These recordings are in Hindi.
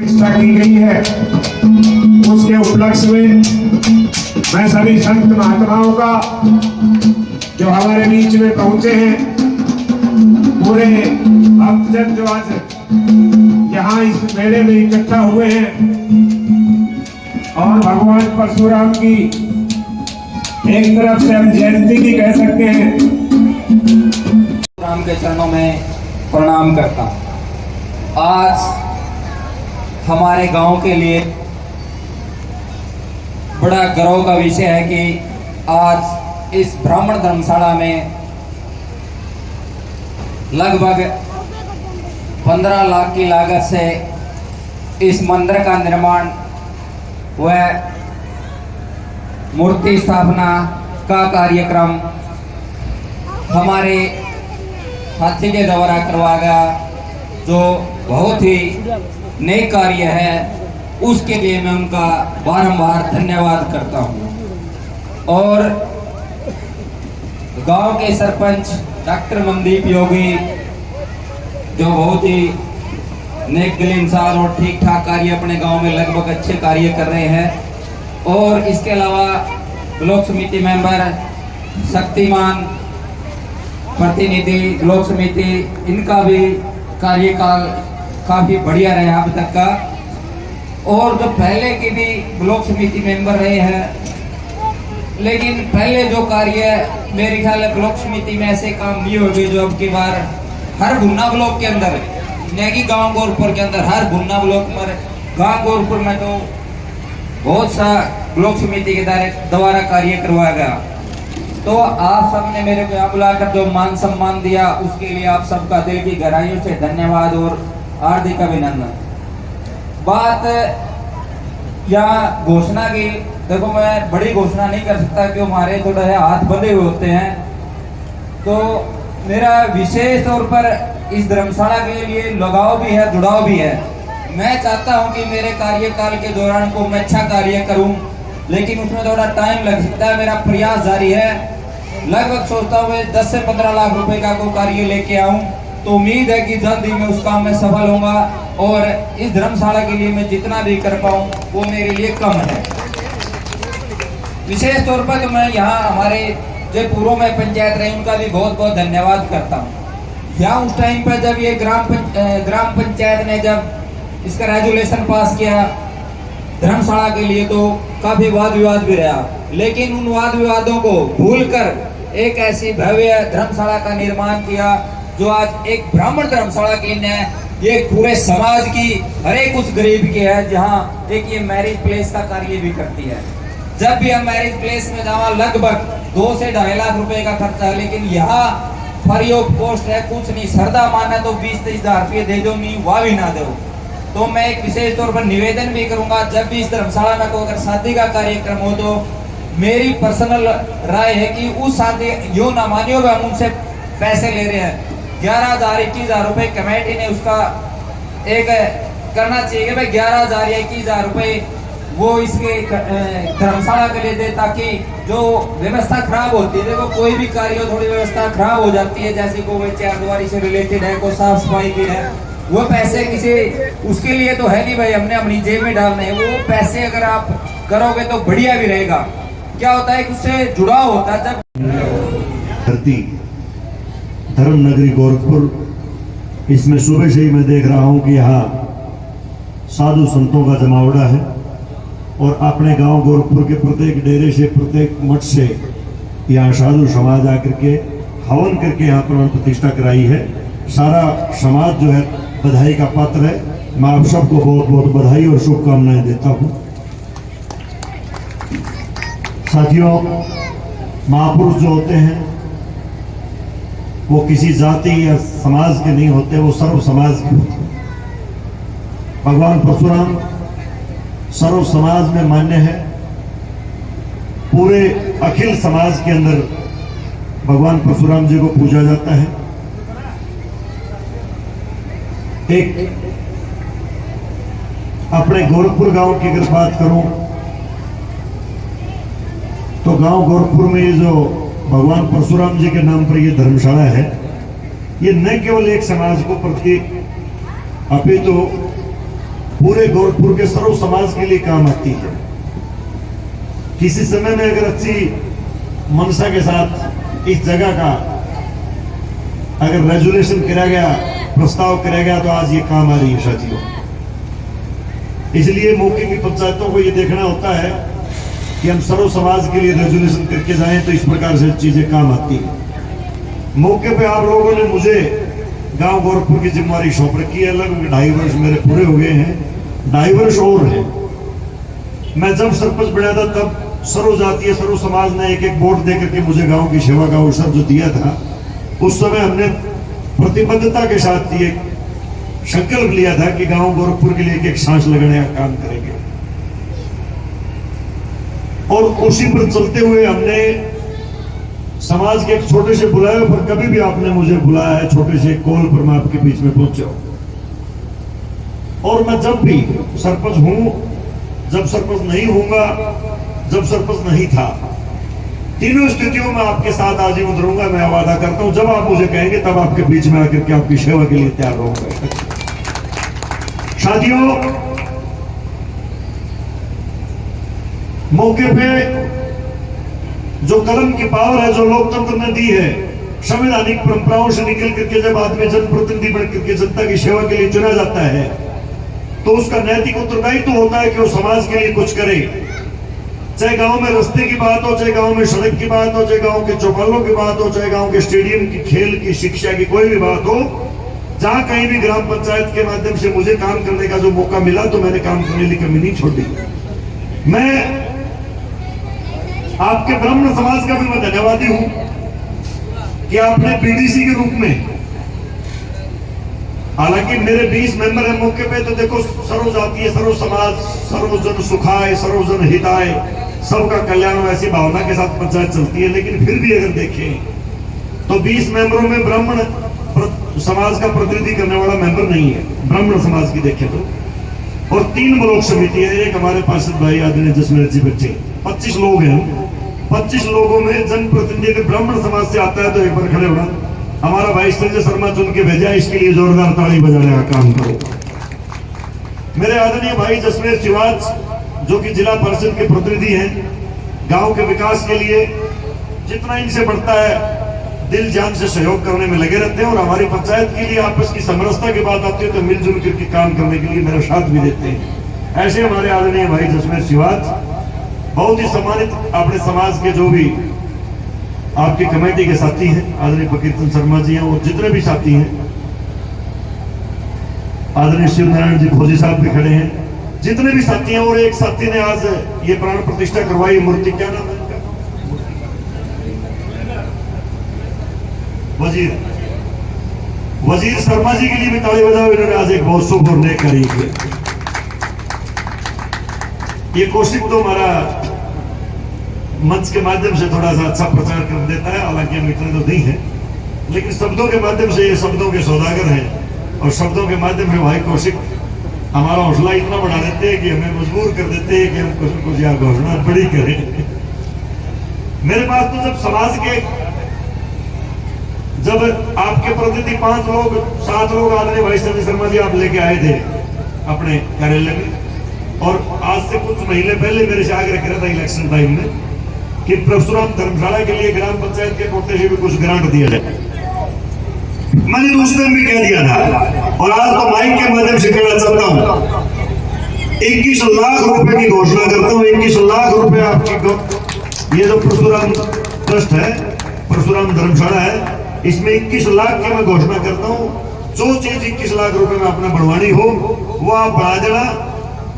प्रतिष्ठा की गई है। उसके उपलक्ष्य में मैं सभी संत महात्माओं का जो हमारे बीच में पहुंचे हैं, पूरे भक्तजन जो आज यहाँ इस मेले में इकट्ठा हुए हैं और भगवान परशुराम की एक तरफ से हम जयंती भी कह सकते हैं, राम के चरणों में प्रणाम करता। आज हमारे गांव के लिए बड़ा गर्व का विषय है कि आज इस ब्राह्मण धर्मशाला में लगभग 15 लाख की लागत से इस मंदिर का निर्माण व मूर्ति स्थापना का कार्यक्रम हमारे साथी के द्वारा करवाया गया, जो बहुत ही नेक कार्य है। उसके लिए मैं उनका बारंबार धन्यवाद करता हूं। और गांव के सरपंच डॉक्टर मनदीप योगी जो बहुत ही नेक दिल इंसान और ठीक ठाक कार्य अपने गांव में लगभग अच्छे कार्य कर रहे हैं। और इसके अलावा ब्लॉक समिति मेंबर शक्तिमान प्रतिनिधि ब्लॉक समिति, इनका भी कार्यकाल काफी बढ़िया रहा अब तक का। और जो पहले के भी ब्लॉक समिति मेंबर रहे हैं, लेकिन पहले जो कार्य मेरे ख्याल है ब्लॉक समिति में ऐसे काम नहीं हो गए जो अब की बार हर भुन्ना ब्लॉक के अंदर, नेगी गांव गोरखपुर के अंदर हर भुन्ना ब्लॉक में, गांव गोरखपुर में तो बहुत सा ब्लॉक समिति के द्वारा कार्य करवाया गया। तो आप सबने मेरे को यहाँ बुलाकर जो मान सम्मान दिया, उसके लिए आप सबका दिल की गहराइयों से धन्यवाद और हार्दिक अभिनंदन। बात यहाँ घोषणा की, देखो मैं बड़ी घोषणा नहीं कर सकता क्योंकि हमारे थोड़ा हाथ बंधे हुए होते हैं। तो मेरा विशेष तौर पर इस धर्मशाला के लिए लगाव भी है, जुड़ाव भी है। मैं चाहता हूं कि मेरे कार्यकाल के दौरान को मैं अच्छा कार्य करूं, लेकिन उसमें थोड़ा टाइम लग सकता है। मेरा प्रयास जारी है। लगभग सोचता हूँ 10 से 15 लाख रुपए का कोई कार्य लेके आऊं, तो उम्मीद है कि जल्द ही मैं उस काम में सफल होऊंगा। और इस धर्मशाला के लिए मैं जितना भी कर पाऊं वो मेरे लिए कम है। विशेष तौर पर तो मैं यहाँ हमारे जो पूर्व में पंचायत रही उनका भी बहुत बहुत धन्यवाद करता हूँ। यहाँ उस टाइम पर जब ये ग्राम पंचायत ने जब इसका रेजुलेशन पास किया धर्मशाला के लिए, तो काफी वाद विवाद भी रहा, लेकिन उन वाद विवादों को भूलकर एक ऐसी भव्य धर्मशाला का निर्माण किया जो आज एक ब्राह्मण धर्मशाला की ने ये पूरे समाज की हर एक उस गरीब की है, जहाँ एक ये मैरिज प्लेस का कार्य भी करती है। जब भी हम मैरिज प्लेस में जावा लगभग 2 से 2.5 लाख रुपए का खर्चा है, लेकिन यहाँ फ्री ऑफ कॉस्ट है, कुछ नहीं। श्रद्धा माना तो 20-23 हजार रुपये दे दो, नहीं वाह भी ना दो। तो मैं एक विशेष तौर पर निवेदन भी करूंगा, जब भी इस धर्मशाला में को अगर शादी का कार्यक्रम हो तो मेरी पर्सनल राय है कि उस शादी यो ना मानियो हम उनसे पैसे ले रहे हैं। 11,000-21,000 रुपए कमेटी ने उसका एक करना चाहिए कि भाई 11,000 या 21,000 रुपए वो इसके धर्मशाला के लिए दे, ताकि जो व्यवस्था खराब होती है, देखो कोई भी कार्य हो थोड़ी व्यवस्था खराब हो जाती है, जैसे कोई चारदीवारी से रिलेटेड है, कोई साफ सफाई की है, वो पैसे किसी उसके लिए तो है नहीं भाई हमने अपनी जेब में डालने हैं। वो पैसे अगर आप करोगे तो बढ़िया भी रहेगा। क्या होता है कि उससे जुड़ाव होता है। जब धरती धर्म नगरी गोरखपुर, इसमें सुबह से ही मैं देख रहा हूं कि यहाँ साधु संतों का जमावड़ा है और अपने गांव गोरखपुर के प्रत्येक डेरे से, प्रत्येक मठ से यहाँ साधु समाज आकर के हवन करके यहाँ प्राण प्रतिष्ठा कराई है। सारा समाज जो है बधाई का पात्र है। मैं आप सबको बहुत बहुत बधाई और शुभकामनाएं देता हूँ। साथियों, महापुरुष जो होते हैं वो किसी जाति या समाज के नहीं होते, वो सर्व समाज के होते हैं। भगवान परशुराम सर्व समाज में मान्य है। पूरे अखिल समाज के अंदर भगवान परशुराम जी को पूजा जाता है। एक अपने गोरखपुर गांव की अगर बात करूं तो गांव गोरखपुर में ये जो भगवान परशुराम जी के नाम पर ये धर्मशाला है, ये न केवल एक समाज को प्रति अपितु पूरे गोरखपुर के सर्व समाज के लिए काम आती है। किसी समय में अगर अच्छी मनसा के साथ इस जगह का अगर रेजुलेशन किया गया, प्रस्ताव किया गया, तो आज ये काम आ रही है साथियों। इसलिए मौके की पंचायतों को ये देखना होता है कि हम सर्व समाज के लिए रेजुलेशन करके जाएं, तो इस प्रकार से चीजें काम आती है। मौके पे आप लोगों ने मुझे गांव गोरखपुर की जिम्मेवारी सौंप रखी है। लगभग 2.5 वर्ष मेरे पूरे हो गए हैं, 2.5 वर्ष और है। मैं जब सरपंच बना था तब सर्व जातीय सर्व समाज ने एक वोट देकर के मुझे गांव की सेवा का अवसर जो दिया था, उस समय हमने प्रतिबद्धता के साथ ये संकल्प लिया था कि गांव गोरखपुर के लिए एक सांस लगाने का काम करेंगे, और उसी पर चलते हुए हमने समाज के एक छोटे से बुलाए पर कभी भी आपने मुझे बुलाया है, छोटे से कॉल पर मैं आपके बीच में पहुंचा। और मैं जब भी सरपंच हूं, जब सरपंच नहीं होऊंगा, जब सरपंच नहीं था, तीनों स्थितियों में आपके साथ आजीवन रहूंगा। मैं वादा करता हूं, जब आप मुझे कहेंगे तब आपके बीच में आकर के आपकी सेवा के लिए तैयार रहूंगा। साथियों, मौके पे जो कलम की पावर है, जो लोकतंत्र ने दी है, संवैधानिक परंपराओं से निकल करके जब आदमी जनप्रतिनिधि बनकर के जनता की सेवा के लिए चुना जाता है, तो उसका नैतिक उत्तरदायित्व तो होता है कि वो समाज के लिए कुछ करे। चाहे गांव में रास्ते की बात हो, चाहे गांव में सड़क की बात हो, चाहे गांव के चौपालों की बात हो, चाहे गांव के स्टेडियम की, खेल की, शिक्षा की कोई भी बात हो, जहां कहीं भी ग्राम पंचायत के माध्यम से मुझे काम करने का जो मौका मिला, तो मैंने काम करने की कमी नहीं छोड़ी। मैं आपके ब्राह्मण समाज का भी मैं धन्यवादी हूं कि आपने पीडीसी के रूप में, हालांकि मेरे 20 मेंबर है मौके पे, तो देखो सर्व जातीय सर्व समाज, सर्वजन सुखाय, सर्वजन हिताय, सबका कल्याण, ऐसी भावना के साथ पंचायत चलती है। लेकिन फिर भी अगर देखें तो 20 मेंबरों में ब्राह्मण समाज का प्रतिनिधि करने वाला मेंबर नहीं है, ब्राह्मण समाज की देखें तो। और 3 ब्लॉक समिति है, एक हमारे पार्षद भाई आदरणीय जसमेर जी बच्चे, 25 लोग हैं। 25 लोगों में जनप्रतिनिधि अगर ब्राह्मण समाज से आता है तो एक बार खड़े होना। हमारा भाई संजय शर्मा चुन के भेजा, इसके लिए जोरदार ताली बजाने का काम करो। मेरे आदरणीय भाई जसमेर शिवाज, जो कि जिला परिषद के प्रतिनिधि हैं, गांव के विकास के लिए जितना इनसे बढ़ता है दिल जान से सहयोग करने में लगे रहते हैं, और हमारी पंचायत के लिए आपस की समरसता की बात आती है तो मिलजुल करके काम करने के लिए मेरा साथ भी देते हैं। ऐसे हमारे आदरणीय भाई जसमेर शिवाज बहुत ही सम्मानित, अपने समाज के जो भी आपकी कमेटी के साथी हैं, आदरणीय प्रकीर्तन शर्मा जी हैं, और जितने भी साथी हैं, आदरणीय शिव नारायण जी फौजी साहब भी खड़े हैं, जितने भी साथी हैं। और एक साथी ने आज ये प्राण प्रतिष्ठा करवाई, मूर्ति क्या नाम है उनका? वजीर शर्मा जी के लिए भी ताली बजाओ। इन्होंने आज एक बहुत शुभ और नेक कार्य किया। ये कौशिक तो हमारा मंच के माध्यम से थोड़ा सा अच्छा प्रचार कर देता है, हालांकि हम इतने तो नहीं है, लेकिन शब्दों के माध्यम से ये शब्दों के सौदागर हैं, और शब्दों के माध्यम से भाई कौशिक हमारा हौसला इतना बढ़ा देते हैं कि हमें मजबूर कर देते हैं कि हम कुछ न कुछ यहाँ घोषणा बड़ी करें। मेरे पास तो जब समाज के, जब आपके प्रतिनिधि 5 लोग 7 लोग आदरणीय भाई संजय शर्मा जी आप लेके आए थे अपने कार्यालय में, और आज से कुछ महीने पहले मेरे से आग्रह करा था इलेक्शन टाइम में कि परशुराम धर्मशाला के लिए ग्राम पंचायत के कोटे से भी कुछ ग्रांट दिया जाए। मैंने तो उस दिन भी कह दिया था, और आज तो माइक के माध्यम से कहना चाहता हूं, 21 लाख रुपए की घोषणा करता हूं। 21 लाख रुपए आपकी, ये जो परशुराम ट्रस्ट है, परशुराम धर्मशाला है, इसमें 21 लाख की मैं घोषणा करता हूं। जो चीज 21 लाख रुपए में अपना बढ़वानी हो वो आप बढ़ा देना।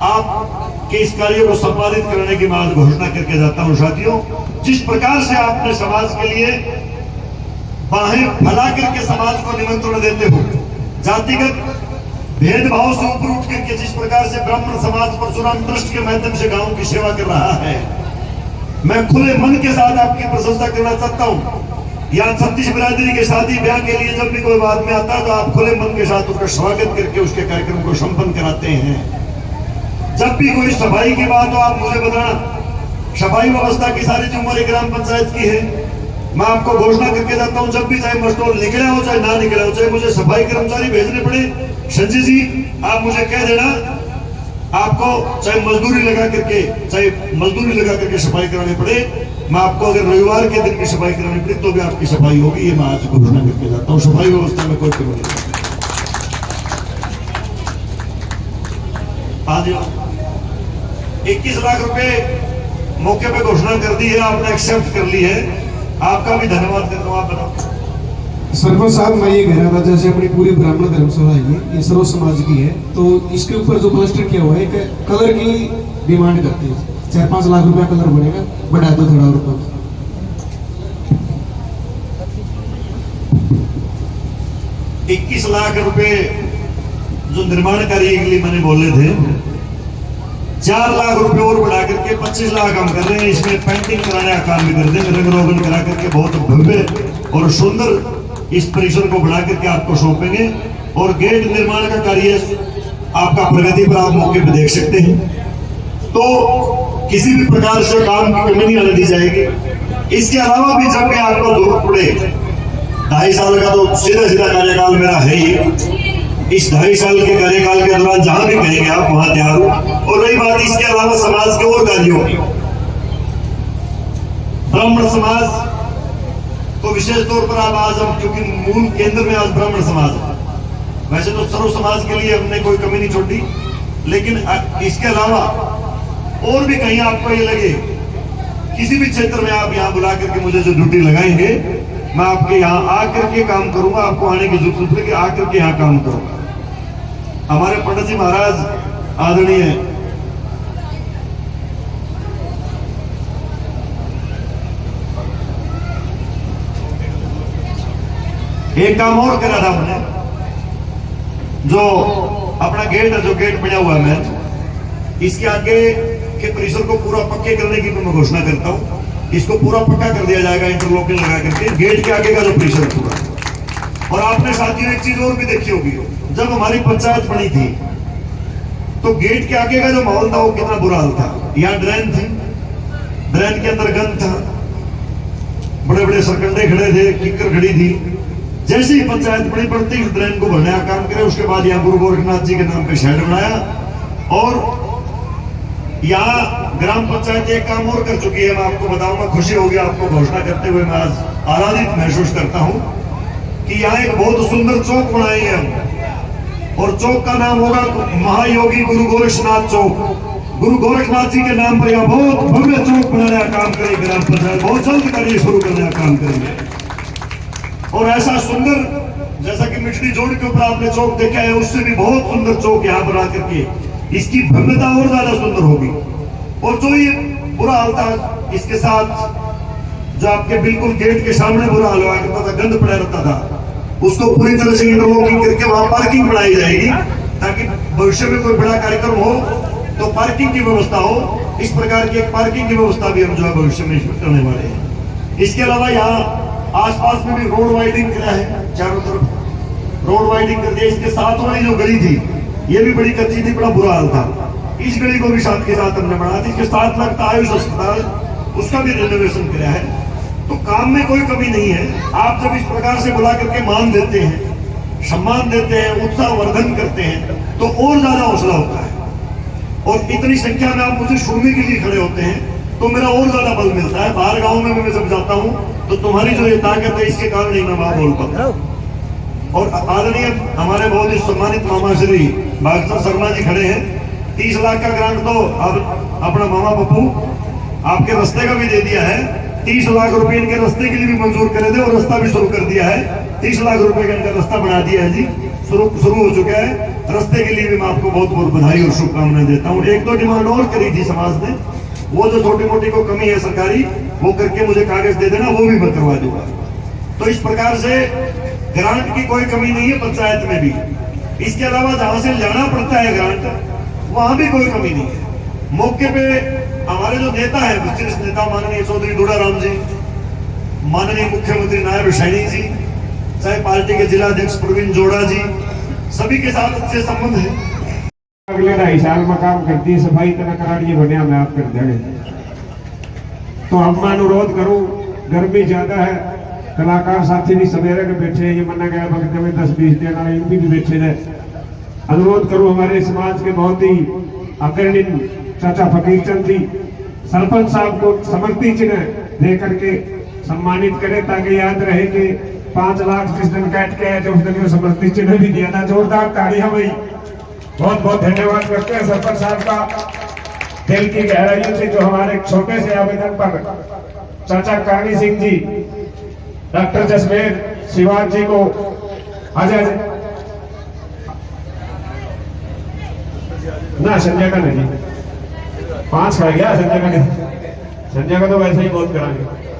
आपके इस कार्य को संपादित करने की मैं आज घोषणा करके जाता हूं। साथियों, जिस प्रकार से आपने समाज के लिए बाहें फैला करके समाज को निमंत्रण देते हो, जातिगत भेदभाव से ऊपर उठ करके जिस प्रकार से ब्राह्मण समाज परशुराम ट्रस्ट के माध्यम से गांव की सेवा कर रहा है, मैं खुले मन के साथ आपकी प्रशंसा करना चाहता हूं। यहाँ 36 बिरादरी के शादी ब्याह के लिए जब भी कोई आदमी आता है तो आप खुले मन के साथ उसका स्वागत करके उसके कार्यक्रम को संपन्न कराते हैं। जब भी कोई सफाई की बात हो आप मुझे बताना। सफाई व्यवस्था की सारी जिम्मेदारी ग्राम पंचायत की है। मैं आपको घोषणा करके जाता हूं, जब भी चाहे मस्टोल निकला हो चाहे ना निकला हो, चाहे मुझे सफाई कर्मचारी भेजने पड़े, संजय जी आप मुझे कह देना आपको चाहे मजदूरी लगा करके सफाई करानी पड़े, मैं आपको अगर रविवार के दिन की सफाई करानी पड़े तो भी आपकी सफाई होगी, ये मैं आज घोषणा करके जाता हूँ। सफाई व्यवस्था में कोई कमी नहीं। आज 21 लाख रुपए मौके पे घोषणा कर दी है, आपने एक्सेप्ट कर ली है, आपका भी धन्यवाद करता हूँ। आप बताओ। सरपंच साहब, मैं ये कह रहा था, जैसे अपनी पूरी ब्राह्मण धर्मसभा है ये सर्व समाज की है, तो इसके ऊपर जो प्लास्टर किया हुआ है कलर की डिमांड करते हैं, 4-5 लाख रुपया कलर बनेगा, बढ़ा दो थोड़ा और कम। 21 लाख रुपए जो निर्माण कार्य के लिए मैंने बोले थे, 4 लाख रुपए और बढ़ा करके 25 लाख हम कर रहे हैं। इसमें पेंटिंग कराने का काम भी कर देंगे, रंग रोगन करा करके बहुत भव्य और सुंदर इस परिसर को बढ़ा करके आपको सौंपेंगे। और गेट निर्माण का कार्य आपका प्रगति पर आप मौके पर देख सकते हैं। तो किसी भी प्रकार से काम की कमी नहीं आने दी जाएगी। इसके अलावा भी जब भी आपको जरूरत पड़े, 2.5 साल का तो सीधा कार्यकाल मेरा है ही, इस 2.5 साल के कार्यकाल के दौरान जहां भी कहेंगे आप वहां तैयार हो। और रही बात इसके अलावा समाज के और कार्यों की, ब्राह्मण समाज तो विशेष तौर पर आप आज हम, क्योंकि मूल केंद्र में आज ब्राह्मण समाज है, वैसे तो सर्व समाज के लिए हमने कोई कमी नहीं छोड़ी, लेकिन इसके अलावा और भी कहीं आपको ये लगे किसी भी क्षेत्र में आप यहाँ बुला करके मुझे जो ड्यूटी लगाएंगे, मैं आपके यहाँ आकर के काम करूंगा। आपको आने की जरूरत है कि आकर के यहाँ काम करूंगा। हमारे पंडित जी महाराज आदरणीय एक काम और करा था हमने, जो अपना गेट है, जो गेट बना हुआ है, मैं इसके आगे के परिसर को पूरा पक्के करने की मैं घोषणा करता हूँ। इसको पूरा पक्का कर दिया जाएगा इंटरलॉकिंग लगा करके, गेट के आगे का जो परिसर पूरा। और आपने साथियों एक चीज और भी देखी होगी, जब हमारी पंचायत बनी थी तो गेट के आगे का जो माहौल था वो कितना बुरा हाल था। यहाँ ड्रेन थी, ड्रेन के अंदर गंद था, बड़े बड़े सरकंडे खड़े थे, किक्कर खड़ी थी। जैसे ही पंचायत बड़ी पड़ती उस ड्रेन को भरने का काम करे, उसके बाद यहाँ गुरु गोरखनाथ जी के नाम पे शेड बनाया। और यहाँ ग्राम पंचायत एक काम और कर चुकी है, मैं आपको बताऊंगा, खुशी होगी आपको घोषणा करते हुए। मैं आज आराधित महसूस करता हूँ कि यहाँ एक बहुत सुंदर चौक बनाई है हम, और चौक का नाम होगा महायोगी गुरु गोरखनाथ चौक। गुरु गोरखनाथ जी के नाम पर यहाँ बहुत भव्य चौक बनाने का काम करेगी ग्राम पंचायत, बहुत जल्द कार्य शुरू करने का काम करेंगे। और ऐसा सुंदर, जैसा कि मिठड़ी जोड़ के ऊपर आपने चौक देखा है, उससे भी बहुत सुंदर चौक यहाँ बना करके इसकी भव्यता और ज्यादा सुंदर होगी। और जो ये बुरा हाल था, इसके साथ जो आपके बिल्कुल गेट के सामने बुरा हाल हुआ करता था, गंद पड़ा रहता था, उसको पूरी तरह से इंटरलॉकिंग करके वहां पार्किंग बनाई जाएगी, ताकि भविष्य में कोई बड़ा कार्यक्रम हो तो पार्किंग की व्यवस्था हो। इस प्रकार की एक पार्किंग की व्यवस्था भी हम जो है भविष्य में करने वाले हैं। इसके अलावा यहाँ आसपास में भी रोड वाइडिंग किया है, चारों तरफ रोड वाइडिंग कर दिया। इसके साथ वाली जो गली थी ये भी बड़ी कच्ची थी, बड़ा बुरा हाल था, इस गली को भी साथ के साथ हमने बढ़ा दी। इसके साथ लगता आयुष अस्पताल, उसका भी रेनोवेशन किया है। तो काम में कोई कमी नहीं है। आप जब इस प्रकार से बुला करके मान देते हैं, सम्मान देते हैं, उत्साह वर्धन करते हैं, तो और ज्यादा हौसला होता है। और इतनी संख्या में आप मुझे सुनने के लिए खड़े होते हैं तो मेरा और ज्यादा बल मिलता है। बाहर गाँव में मैं जब जाता हूँ तो तुम्हारी जो ये ताकत है, इसके कारण ही मैं वहां बोल पाता हूँ। और आदरणीय हमारे बहुत ही सम्मानित मामा श्री भागचंद शर्मा जी खड़े हैं। 30 लाख का ग्रांट तो अब अपना मामा पप्पू आपके रास्ते का भी दे दिया है। 30 लाख रुपए इनके रास्ते के लिए भी मंजूर करे थे, और रास्ता भी शुरू कर दिया है। 30 लाख रुपए का इनका रास्ता बना दिया है जी, शुरू हो चुका है। रास्ते के लिए भी मैं आपको बहुत बहुत बधाई और शुभकामनाएं देता हूँ। एक दो डिमांड और करी थी समाज ने, वो जो छोटी मोटी को कमी है सरकारी, वो करके मुझे कागज दे देना, वो भी मैं करवा दूंगा। तो इस प्रकार से ग्रांट की कोई कमी नहीं है पंचायत में भी। इसके अलावा जहां से जाना पड़ता है ग्रांट, वहां भी कोई कमी नहीं है। मौके पे हमारे जो नेता है, विशिष्ट नेता माननीय चौधरी दुड़ाराम जी, माननीय मुख्यमंत्री नायब सैनी जी, चाहे पार्टी के जिला अध्यक्ष प्रवीण जोड़ा जी, सभी के साथ अच्छे संबंध है। अगले 2.5 साल में काम करती है सफाई तना कराड़िए बने मैं आप कर देंगे। तो अब मैं अनुरोध करूं, गर्मी ज्यादा है, कलाकार साथी भी सवेरे के बैठे हैं, ये मना गया वक्त में 10-20 दिन वाले भी बैठे हैं। अनुरोध करूं हमारे समाज के बहुत ही अग्रणी चाचा फकीर चंद जी सरपंच साहब को समर्पी चिन्ह दे करके सम्मानित करें, ताकि याद रहे कि 5 लाख जिस दिन काट के आए थे उस दिन को समर्पी चिन्ह भी दिया था। जोरदार ताड़ियां भाई, बहुत बहुत धन्यवाद करते हैं सरपंच साहब का दिल की गहराइयों से, जो हमारे छोटे से आवेदन पर चाचा करणी सिंह जी, डॉक्टर जसमेर शिवाज जी को अजय ना संजय का नहीं 5 खा गया, संजय का नहीं, संजय का तो वैसे ही बहुत कराएंगे।